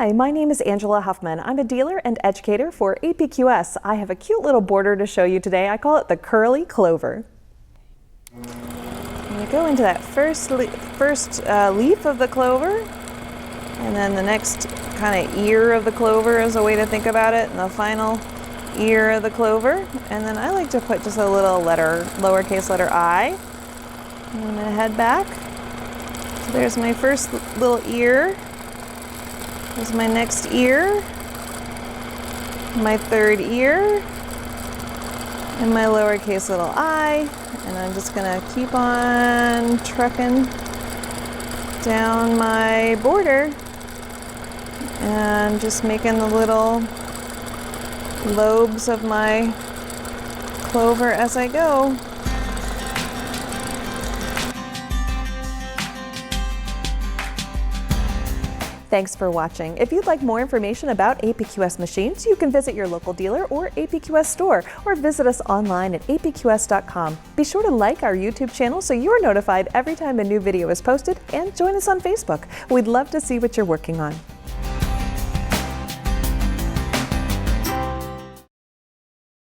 Hi, my name is Angela Huffman. I'm a dealer and educator for APQS. I have a cute little border to show you today. I call it the curly clover. I'm going to go into that first leaf of the clover, and then the next kind of ear of the clover is a way to think about it, and the final ear of the clover. And then I like to put just a little letter, lowercase letter I. And I'm going to head back. So there's my first little ear. There's my next ear, my third ear, and my lowercase little I. And I'm just gonna keep on trucking down my border and just making the little lobes of my clover as I go. Thanks for watching. If you'd like more information about APQS machines, you can visit your local dealer or APQS store, or visit us online at apqs.com. Be sure to like our YouTube channel so you're notified every time a new video is posted, and join us on Facebook. We'd love to see what you're working on.